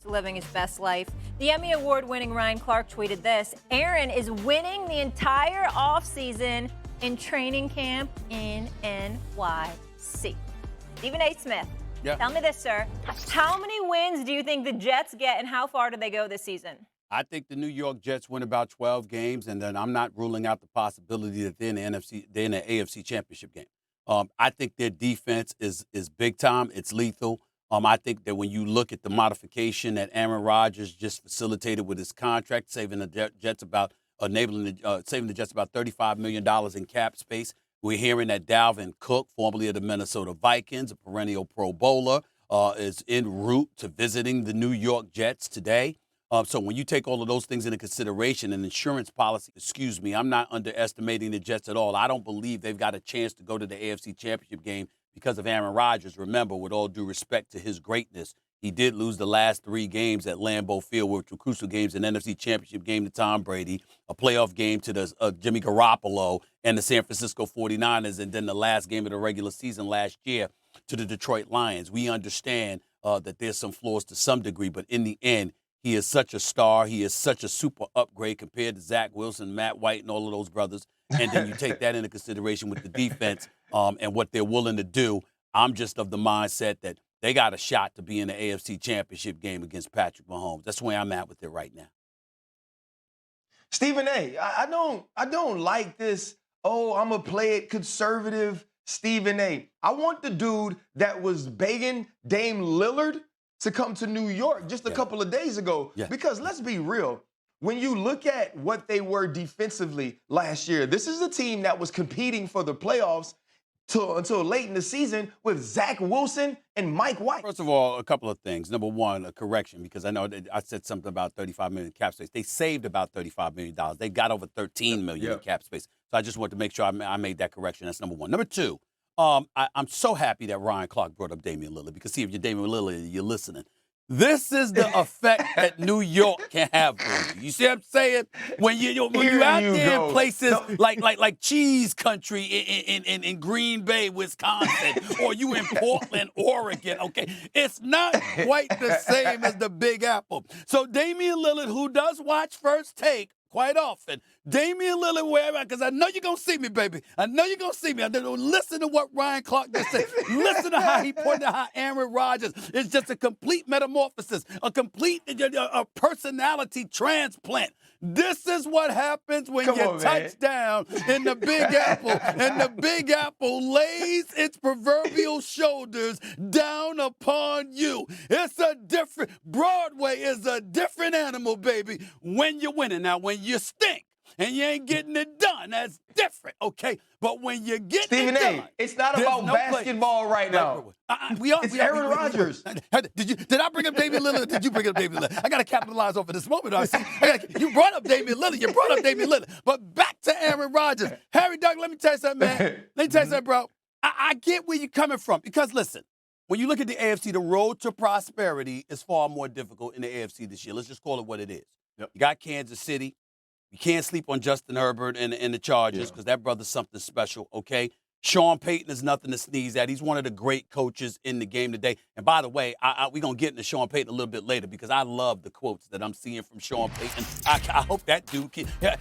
living his best life. The Emmy Award-winning Ryan Clark tweeted this: Aaron is winning the entire offseason in training camp in NYC. Stephen A. Smith, tell me this, sir. How many wins do you think the Jets get, and how far do they go this season? I think the New York Jets win about 12 games, and then I'm not ruling out the possibility that they're in the AFC Championship game. I think their defense is big time. It's lethal. I think that when you look at the modification that Aaron Rodgers just facilitated with his contract, saving the Jets about $35 million in cap space. We're hearing that Dalvin Cook, formerly of the Minnesota Vikings, a perennial Pro Bowler, is en route to visiting the New York Jets today. So when you take all of those things into consideration, an insurance policy, I'm not underestimating the Jets at all. I don't believe they've got a chance to go to the AFC Championship game because of Aaron Rodgers. Remember, with all due respect to his greatness, he did lose the last 3 games at Lambeau Field, which were crucial games, an NFC Championship game to Tom Brady, a playoff game to the Jimmy Garoppolo and the San Francisco 49ers, and then the last game of the regular season last year to the Detroit Lions. We understand that there's some flaws to some degree, but in the end, he is such a star. He is such a super upgrade compared to Zach Wilson, Matt White, and all of those brothers. And then you take that into consideration with the defense and what they're willing to do. I'm just of the mindset that they got a shot to be in the AFC Championship game against Patrick Mahomes. That's where I'm at with it right now. Stephen A., I don't like this, I'm going to play it conservative Stephen A. I want the dude that was begging Dame Lillard to come to New York just a couple of days ago. Yeah. Because let's be real, when you look at what they were defensively last year, this is a team that was competing for the playoffs until late in the season with Zach Wilson and Mike White. First of all, a couple of things. Number one, a correction, because I know I said something about $35 million cap space. They saved about $35 million. They got over $13 million in cap space. So I just wanted to make sure I made that correction. That's number one. Number two, I'm so happy that Ryan Clark brought up Damian Lillard, because see, if you're Damian Lillard, you're listening. This is the effect that New York can have on you. You see what I'm saying? When you're out there in places like cheese country in Green Bay, Wisconsin, or you in Portland, Oregon, okay? It's not quite the same as the Big Apple. So Damian Lillard, who does watch First Take quite often, Damian Lillard, wherever, because I know you're going to see me, baby. I know you're going to see me. Listen to what Ryan Clark just said. Listen to how he pointed out how Aaron Rodgers is just a complete metamorphosis, a complete personality transplant. This is what happens when you touch down in the Big Apple, and the Big Apple lays its proverbial shoulders down upon you. Broadway is a different animal, baby, when you're winning. Now, when you stink and you ain't getting it done, that's different, okay? But when you get Stephen it done, it's not about basketball right now. It's Aaron Rodgers. Did I bring up Damian Lillard, or did you bring up Damian Lillard? I got to capitalize off of this moment. You brought up Damian Lillard. But back to Aaron Rodgers. Harry Doug, let me tell you something, man. Let me tell you something, bro. I get where you're coming from, because, listen, when you look at the AFC, the road to prosperity is far more difficult in the AFC this year. Let's just call it what it is. Yep. You got Kansas City. You can't sleep on Justin Herbert and the Chargers, because that brother's something special, okay? Sean Payton is nothing to sneeze at. He's one of the great coaches in the game today. And by the way, we're going to get into Sean Payton a little bit later, because I love the quotes that I'm seeing from Sean Payton. I hope that dude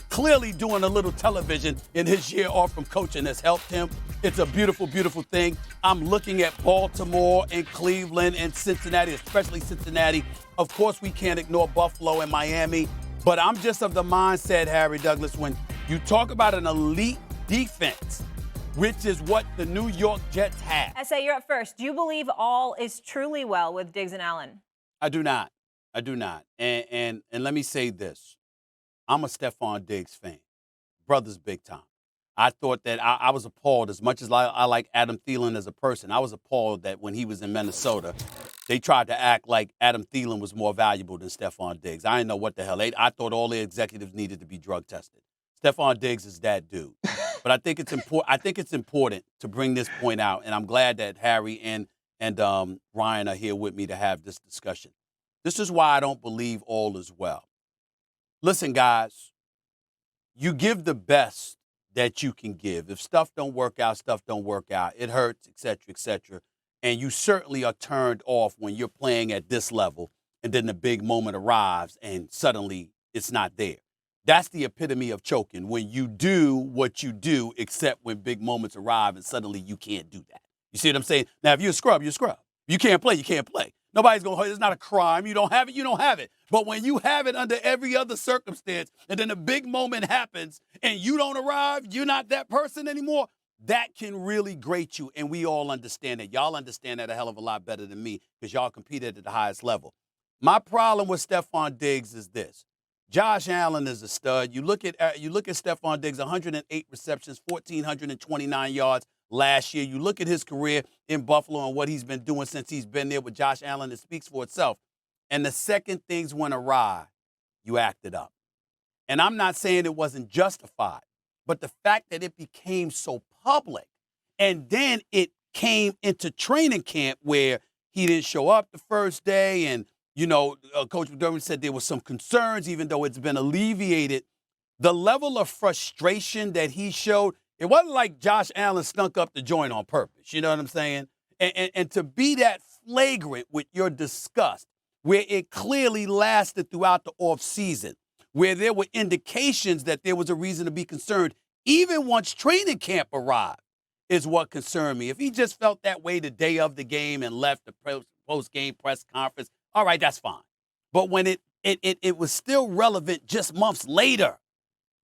clearly doing a little television in his year off from coaching has helped him. It's a beautiful, beautiful thing. I'm looking at Baltimore and Cleveland and Cincinnati, especially Cincinnati. Of course, we can't ignore Buffalo and Miami. But I'm just of the mindset, Harry Douglas, when you talk about an elite defense, which is what the New York Jets have. S.A., you're up first. Do you believe all is truly well with Diggs and Allen? I do not. And let me say this. I'm a Stefon Diggs fan. Brother's big time. I thought that I was appalled, as much as I like Adam Thielen as a person. I was appalled that when he was in Minnesota, they tried to act like Adam Thielen was more valuable than Stefon Diggs. I didn't know what the hell. I thought all the executives needed to be drug tested. Stefon Diggs is that dude. But I think it's important to bring this point out, and I'm glad that Harry and Ryan are here with me to have this discussion. This is why I don't believe all is well. Listen, guys, you give the best that you can give. If stuff don't work out, It hurts, et cetera, et cetera. And you certainly are turned off when you're playing at this level and then the big moment arrives, and suddenly it's not there. That's the epitome of choking, when you do what you do, except when big moments arrive and suddenly you can't do that. You see what I'm saying? Now, if you're a scrub, you're a scrub. You can't play, you can't play. Nobody's going to hurt. It's not a crime. You don't have it, you don't have it. But when you have it under every other circumstance, and then a big moment happens and you don't arrive, you're not that person anymore, that can really grate you. And we all understand that. Y'all understand that a hell of a lot better than me because y'all competed at the highest level. My problem with Stefon Diggs is this. Josh Allen is a stud. You look at Stefon Diggs, 108 receptions, 1,429 yards last year. You look at his career in Buffalo and what he's been doing since he's been there with Josh Allen. It speaks for itself. And the second things went awry, you acted up. And I'm not saying it wasn't justified, but the fact that it became so public, and then it came into training camp where he didn't show up the first day, and Coach McDermott said there was some concerns, even though it's been alleviated. The level of frustration that he showed, it wasn't like Josh Allen stunk up the joint on purpose. You know what I'm saying? And to be that flagrant with your disgust, where it clearly lasted throughout the offseason, where there were indications that there was a reason to be concerned, even once training camp arrived, is what concerned me. If he just felt that way the day of the game and left the post-game press conference, all right, that's fine. But when it was still relevant just months later,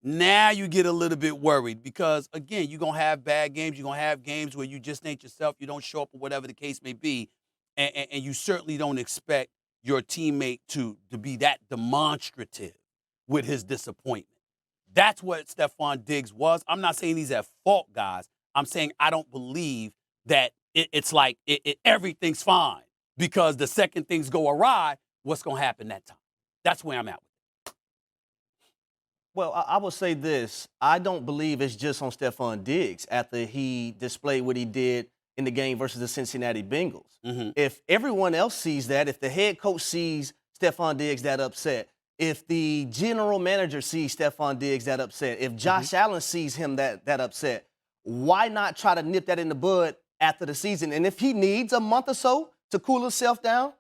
now you get a little bit worried because, again, you're going to have bad games. You're going to have games where you just ain't yourself. You don't show up or whatever the case may be. And you certainly don't expect your teammate to be that demonstrative with his disappointment. That's what Stefon Diggs was. I'm not saying he's at fault, guys. I'm saying I don't believe that it's like everything's fine. Because the second things go awry, what's going to happen that time? That's where I'm at with it. Well, I will say this. I don't believe it's just on Stefon Diggs after he displayed what he did in the game versus the Cincinnati Bengals. Mm-hmm. If everyone else sees that, if the head coach sees Stefon Diggs that upset, if the general manager sees Stefon Diggs that upset, if Josh Allen sees him that upset, why not try to nip that in the bud after the season? And if he needs a month or so to cool himself down,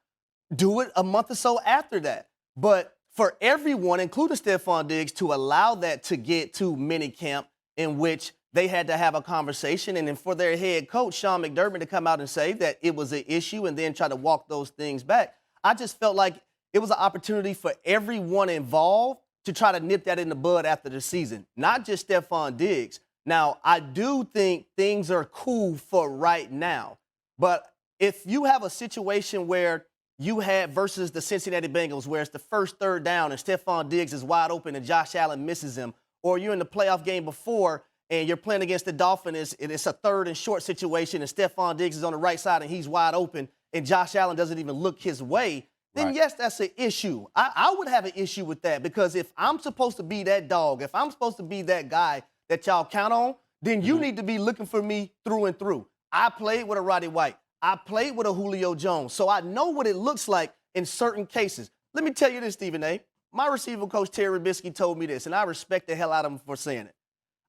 do it a month or so after that. But for everyone, including Stefon Diggs, to allow that to get to minicamp in which they had to have a conversation, and then for their head coach, Sean McDermott, to come out and say that it was an issue and then try to walk those things back, I just felt like it was an opportunity for everyone involved to try to nip that in the bud after the season, not just Stefon Diggs. Now, I do think things are cool for right now, but if you have a situation where you had versus the Cincinnati Bengals where it's the first third down and Stefon Diggs is wide open and Josh Allen misses him, or you're in the playoff game before and you're playing against the Dolphins and it's a third and short situation and Stefon Diggs is on the right side and he's wide open and Josh Allen doesn't even look his way, then yes, that's an issue. I would have an issue with that because if I'm supposed to be that dog, if I'm supposed to be that guy that y'all count on, then you need to be looking for me through and through. I played with a Roddy White. I played with a Julio Jones, so I know what it looks like in certain cases. Let me tell you this, Stephen A. My receiver coach, Terry Bisky, told me this, and I respect the hell out of him for saying it.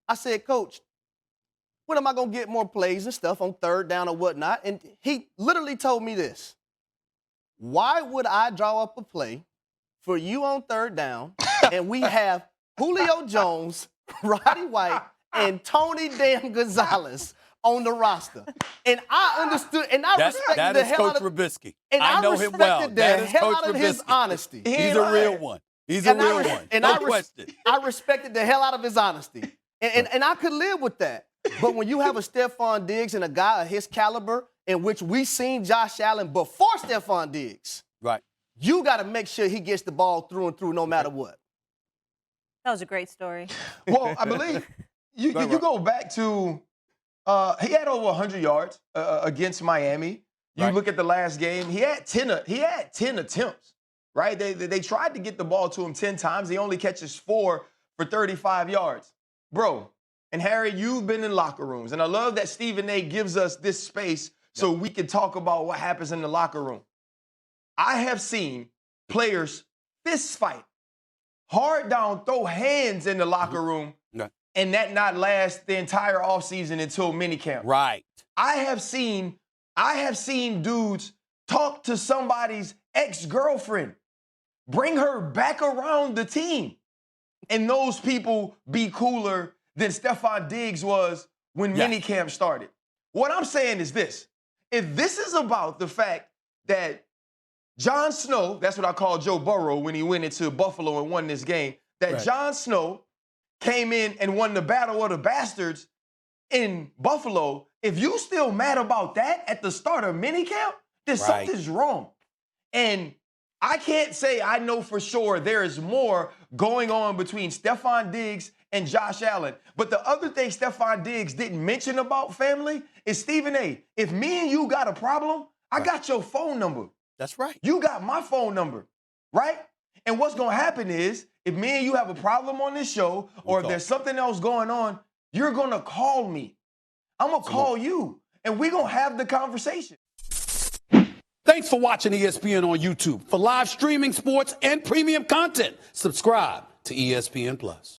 I said, Coach, when am I going to get more plays and stuff on third down or whatnot? And he literally told me this. Why would I draw up a play for you on third down and we have Julio Jones, Roddy White, and Tony Dan Gonzalez on the roster? And I understood, and I respected the hell out of Coach Trubisky. And I know him well. respected the hell out of his honesty. He's a real one. He's a real one. No question. I respected the hell out of his honesty. And I could live with that. But when you have a Stefon Diggs and a guy of his caliber, in which we seen Josh Allen before Stefon Diggs, right? You got to make sure he gets the ball through and through no matter what. That was a great story. Well, I believe you go back to he had over 100 yards against Miami. You look at the last game, he had 10 attempts, right? They tried to get the ball to him 10 times. He only catches 4 for 35 yards. Bro, and Harry, you've been in locker rooms, and I love that Stephen A. gives us this space so we can talk about what happens in the locker room. I have seen players fist fight, hard down, throw hands in the locker room, and that not last the entire offseason until minicamp. Right. I have seen dudes talk to somebody's ex-girlfriend bring her back around the team. And those people be cooler than Stefon Diggs was when minicamp started. What I'm saying is this. If this is about the fact that Jon Snow, that's what I call Joe Burrow when he went into Buffalo and won this game, that Jon Snow came in and won the Battle of the Bastards in Buffalo, if you still mad about that at the start of minicamp, then something's wrong. And I can't say I know for sure there is more going on between Stefon Diggs and Josh Allen. But the other thing Stefon Diggs didn't mention about family is, Stephen A., if me and you got a problem, I got your phone number. That's right. You got my phone number, right? And what's going to happen is, if me and you have a problem on this show, or if there's something else going on, you're going to call me. I'm going to call you, and we're going to have the conversation. Thanks for watching ESPN on YouTube. For live streaming, sports, and premium content, subscribe to ESPN+.